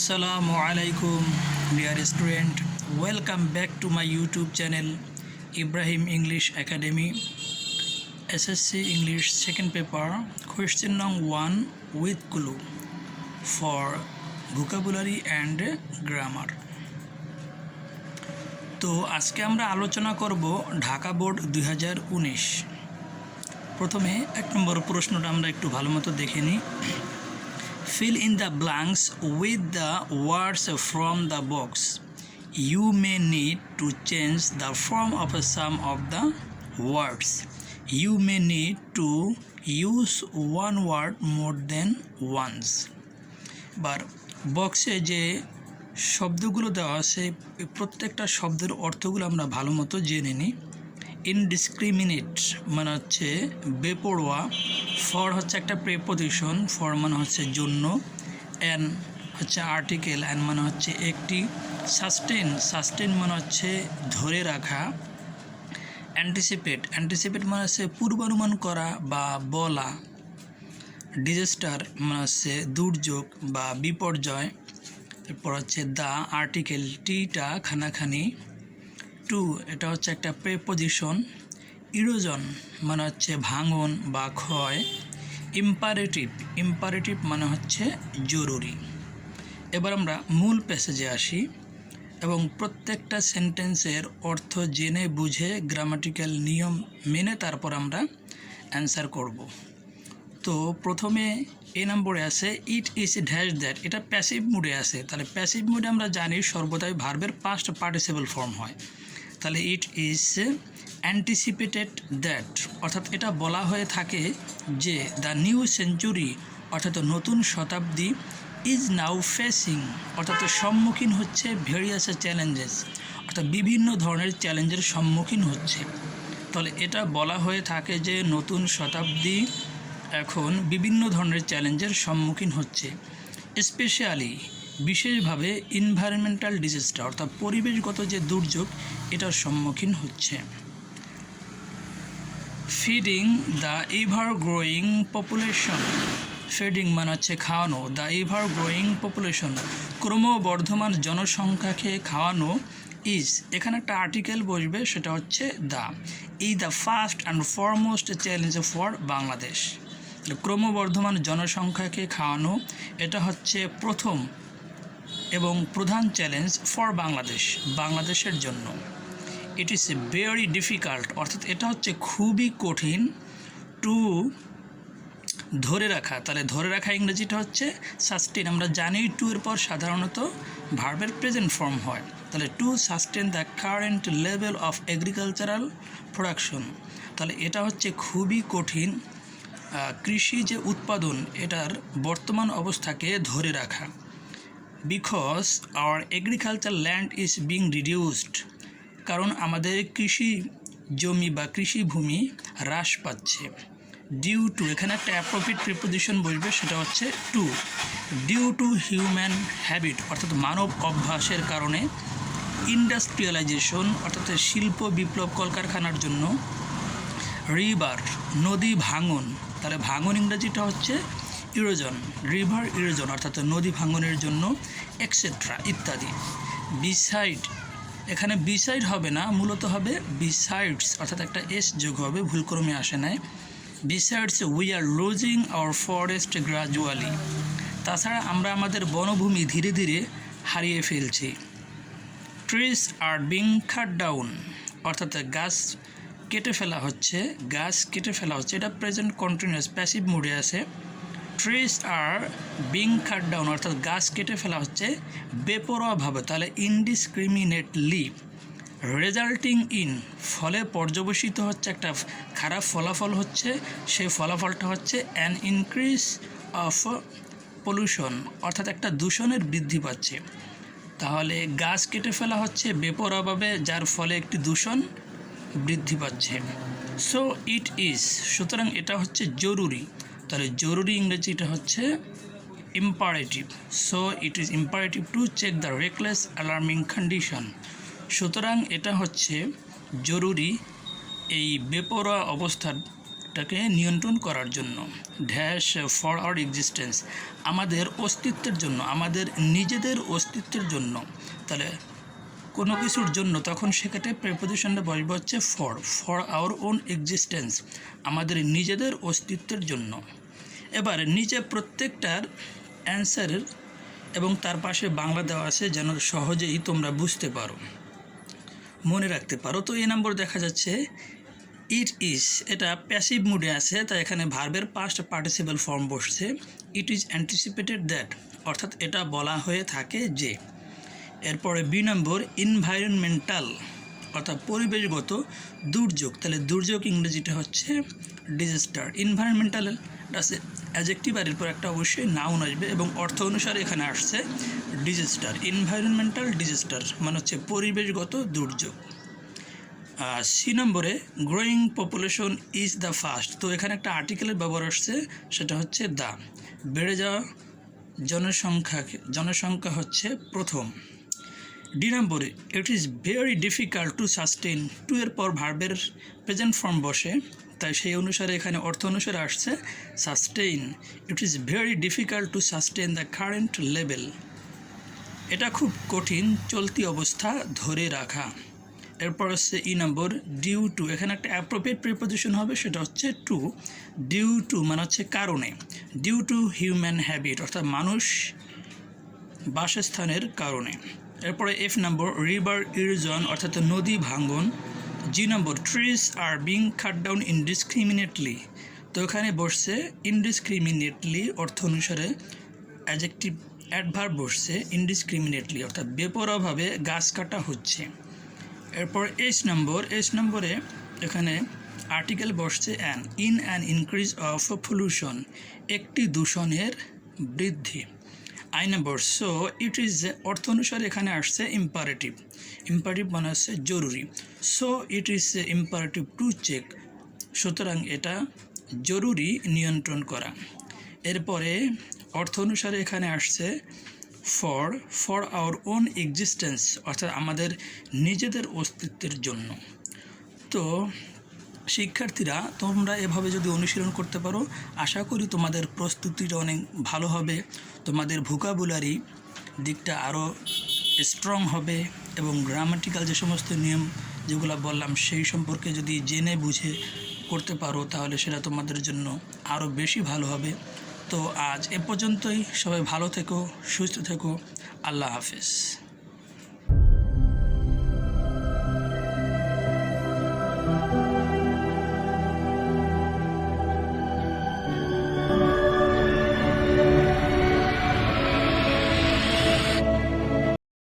Assalamu alaikum, dear student. Welcome back to my YouTube channel, Ibrahim English Academy. S.S.C English second paper, question number 1 with clue for vocabulary and grammar. তো আজকে আমরা আলোচনা করব Dhaka board 2019। প্রথমে এক নম্বর প্রশ্নটা আমরা একটু ভালোমতো দেখে নিই। Fill in the blanks with the words from the box. You may need to change the form of some of the words. You may need to use one word more than once. But বক্সে যে শব্দগুলো দেওয়া আছে প্রত্যেকটা শব্দের অর্থগুলো আমরা ভালোমতো জেনে নিই। ইনডিসক্রিমিনেট মানে হচ্ছে বেপরোয়া, ফর হচ্ছে একটা প্রেপোজিশন, ফর মানে হচ্ছে জন্য, অ্যান হচ্ছে আর্টিকেল, অ্যান মানে হচ্ছে একটি, সাস্টেন সাস্টেন মানে হচ্ছে ধরে রাখা, অ্যান্টিসিপেট অ্যান্টিসিপেট মানে হচ্ছে পূর্বানুমান করা বা বলা, ডিজাস্টার মানে হচ্ছে দুর্যোগ বা বিপর্যয়, এরপর হচ্ছে দ্য আর্টিকেল, টিটা খানাখানি, টু এটা হচ্ছে একটা প্রেপোজিশন, ইরোজন মানে হচ্ছে ভাঙন বা ক্ষয়, ইম্পারেটিভ ইম্পারেটিভ মানে হচ্ছে জরুরি। এবার আমরা মূল প্যাসেজে আসি এবং প্রত্যেকটা সেন্টেন্সের অর্থ জেনে বুঝে গ্রামাটিক্যাল নিয়ম মেনে তারপর আমরা অ্যান্সার করব। তো প্রথমে এ নম্বরে আছে ইট ইজ ড্যাশ দ্যাট, এটা প্যাসিভ মুডে আছে। তাহলে প্যাসিভ মুডে আমরা জানি সর্বদাই ভার্বের পাস্ট পার্টিসিপল ফর্ম হয়। তাহলে ইট ইজ অ্যান্টিসিপেটেড দ্যাট, অর্থাৎ এটা বলা হয়ে থাকে যে দ্য নিউ সেঞ্চুরি অর্থাৎ নতুন শতাব্দী ইজ নাও ফেসিং অর্থাৎ সম্মুখীন হচ্ছে ভেরিয়াস চ্যালেঞ্জেস অর্থাৎ বিভিন্ন ধরনের চ্যালেঞ্জের সম্মুখীন হচ্ছে। তাহলে এটা বলা হয়ে থাকে যে নতুন শতাব্দী এখন বিভিন্ন ধরনের চ্যালেঞ্জের সম্মুখীন হচ্ছে, স্পেশালি বিশেষভাবে এনভায়রনমেন্টাল ডিজাস্টার অর্থাৎ পরিবেশগত যে দুর্যোগ এটার সম্মুখীন হচ্ছে। Feeding the ever growing population, feeding মানে হচ্ছে খাওয়ানো, দ্য এভার গ্রোয়িং পপুলেশন ক্রমবর্ধমান জনসংখ্যাকে খাওয়ানো, ইজ এখানে একটা আর্টিকেল বসবে সেটা হচ্ছে the first and foremost challenge for Bangladesh. ক্রমবর্ধমান জনসংখ্যাকে খাওয়ানো এটা হচ্ছে প্রথম এবং প্রধান চ্যালেঞ্জ ফর বাংলাদেশ, বাংলাদেশের জন্য। ইট ইজ ভেরি ডিফিকাল্ট অর্থাৎ এটা হচ্ছে খুবই কঠিন, টু ধরে রাখা। তাহলে ধরে রাখা ইংরেজিটা হচ্ছে সাস্টেন। আমরা জানি টু এর পর সাধারণত ভার্বের প্রেজেন্ট ফর্ম হয়। তাহলে two sustain the current level of agricultural production, তাহলে এটা হচ্ছে খুবই কঠিন কৃষি যে উৎপাদন এটার বর্তমান অবস্থাকে ধরে রাখা। Because our agriculture land is being reduced, কারণ আমাদের কৃষি জমি বা কৃষিভূমি হ্রাস পাচ্ছে। ডিউ টু এখানে একটা অ্যাপ্রোপ্রিয়েট প্রিপোজিশন বসবে সেটা হচ্ছে to, due to human habit অর্থাৎ মানব অভ্যাসের কারণে, ইন্ডাস্ট্রিয়ালাইজেশন অর্থাৎ শিল্প বিপ্লব কলকারখানার জন্য, রিভার নদী ভাঙন, তাহলে ভাঙন ইংরেজিটা হচ্ছে ইরোজন, রিভার ইরোজন অর্থাৎ নদী ভাঙনের জন্য, এক্সেট্রা ইত্যাদি। বিসাইড এখানে বিসাইড হবে না, মূলত হবে বিসাইডস অর্থাৎ একটা এস যোগ হবে, ভুলক্রমে আসে নাই। Besides we are losing our forest gradually, তাছাড়া আমরা আমাদের বনভূমি ধীরে ধীরে হারিয়ে ফেলছি। Trees are being cut down অর্থাৎ গাছ কেটে ফেলা হচ্ছে, গাছ কেটে ফেলা হচ্ছে, এটা প্রেজেন্ট কন্টিনিউয়াস প্যাসিভ মুডে আছে। Trees are being cut down অর্থাৎ গাছ কেটে ফেলা হচ্ছে বেপরোয়াভাবে, তাহলে ইনডিসক্রিমিনেটলি। রেজাল্টিং ইন ফলে পর্যবসিত হচ্ছে একটা খারাপ ফলাফল হচ্ছে, সেই ফলাফলটা হচ্ছে অ্যান ইনক্রিজ অফ পলিউশন অর্থাৎ একটা দূষণের বৃদ্ধি পাচ্ছে। তাহলে গাছ কেটে ফেলা হচ্ছে বেপরোয়াভাবে যার ফলে একটি দূষণ বৃদ্ধি পাচ্ছে। সো ইট ইজ সুতরাং এটা হচ্ছে জরুরি, তাহলে জরুরি ইংরেজিটা হচ্ছে imperative. So it is imperative to check the reckless alarming condition, সুতরাং এটা হচ্ছে জরুরি এই বেপরোয়া অবস্থার দুর্যোগটাকে নিয়ন্ত্রণ করার জন্য। ড্যাশ ফর আওয়ার এক্সিস্টেন্স, আমাদের অস্তিত্বের জন্য, আমাদের নিজেদের অস্তিত্বের জন্য। তাহলে কোনো কিছুর জন্য তখন সেক্ষেত্রে প্রিপোজিশনটা বসবে হচ্ছে ফর আওয়ার ওন এক্সিস্টেন্স, আমাদের নিজেদের অস্তিত্বের জন্য। এবার নিচে প্রত্যেকটার অ্যান্সারের এবং তার পাশে বাংলা দেওয়া আছে যেন সহজেই তোমরা বুঝতে পারো, মনে রাখতে পারো। তো এই নম্বর দেখা যাচ্ছে ইট ইজ, এটা প্যাসিভ মুডে আছে, তাই এখানে ভার্বের পাস্ট পার্টিসিপল ফর্ম বসছে। ইট ইজ অ্যান্টিসিপেটেড দ্যাট, অর্থাৎ এটা বলা হয়ে থাকে যে। এরপরে বি নম্বর এনভায়রনমেন্টাল, অর্থাৎ পরিবেশগত দুর্যোগ। তাহলে দুর্যোগ ইংরেজিটা হচ্ছে ডিজাস্টার। এনভায়রনমেন্টাল আছে অ্যাডজেক্টিভ, আর এরপর একটা অবশ্যই নাউন আসবে এবং অর্থ অনুসারে এখানে আসছে ডিজাস্টার। এনভায়রনমেন্টাল ডিজাস্টার মানে হচ্ছে পরিবেশগত দুর্যোগ। সি নম্বরে growing population is the first, তো এখানে একটা আর্টিকেলের ব্যবহার আসছে, সেটা হচ্ছে দ্য, বেড়ে যাওয়া জনসংখ্যা হচ্ছে প্রথম। ডি নম্বরে it is very difficult to sustain, to এর পর ভার্বের প্রেজেন্ট ফর্ম বসে, তাই সেই অনুসারে এখানে অর্থ অনুসারে আসছে sustain. It is very difficult to sustain the current level, এটা খুব কঠিন চলতি অবস্থা ধরে রাখা। এরপর হচ্ছে ই নম্বর ডিউ টু, এখানে একটা অ্যাপ্রোপ্রিয়েট প্রিপোজিশন হবে, সেটা হচ্ছে টু। ডিউ টু মানে হচ্ছে কারণে, ডিউ টু হিউম্যান হ্যাবিট, অর্থাৎ মানুষ বাসস্থানের কারণে। এরপরে এফ নম্বর রিভার ইরোজন, অর্থাৎ নদী ভাঙ্গন। The number trees are being cut down indiscriminately, তো এখানে বসছে ইনডিসক্রিমিনেটলি অর্থ অনুসারে অ্যাডজেক্টিভ অ্যাডভার্ব বসছে ইনডিসক্রিমিনেটলি, অর্থাৎ বেপরোয়াভাবে গাছ কাটা হচ্ছে। এরপর এইচ নম্বরে এখানে আর্টিকেল বসছে in an increase of pollution, একটি দূষণের বৃদ্ধি। আই নম্বর সো ইট ইজ, অর্থ অনুসারে এখানে আসছে ইম্পারেটিভ মানে হচ্ছে জরুরি। So it is imperative to check, সুতরাং এটা জরুরি নিয়ন্ত্রণ করা। এরপরে অর্থ অনুসারে এখানে আসছে ফর আওয়ার ওন এক্সিস্টেন্স, অর্থাৎ আমাদের নিজেদের অস্তিত্বের জন্য। তো শিক্ষার্থীরা তোমরা এভাবে যদি অনুশীলন করতে পারো, আশা করি তোমাদের প্রস্তুতিটা অনেক ভালো হবে, তোমাদের ভোকাবুলারি দিকটা আরও স্ট্রং হবে এবং গ্রামাটিক্যাল যে সমস্ত নিয়ম যেগুলো বললাম সেই সম্পর্কে যদি জেনে বুঝে করতে পারো তাহলে সেটা তোমাদের জন্য আরও বেশি ভালো হবে। তো আজ এ পর্যন্তই, সবাই ভালো থেকো, সুস্থ থেকো, আল্লাহ হাফেজ।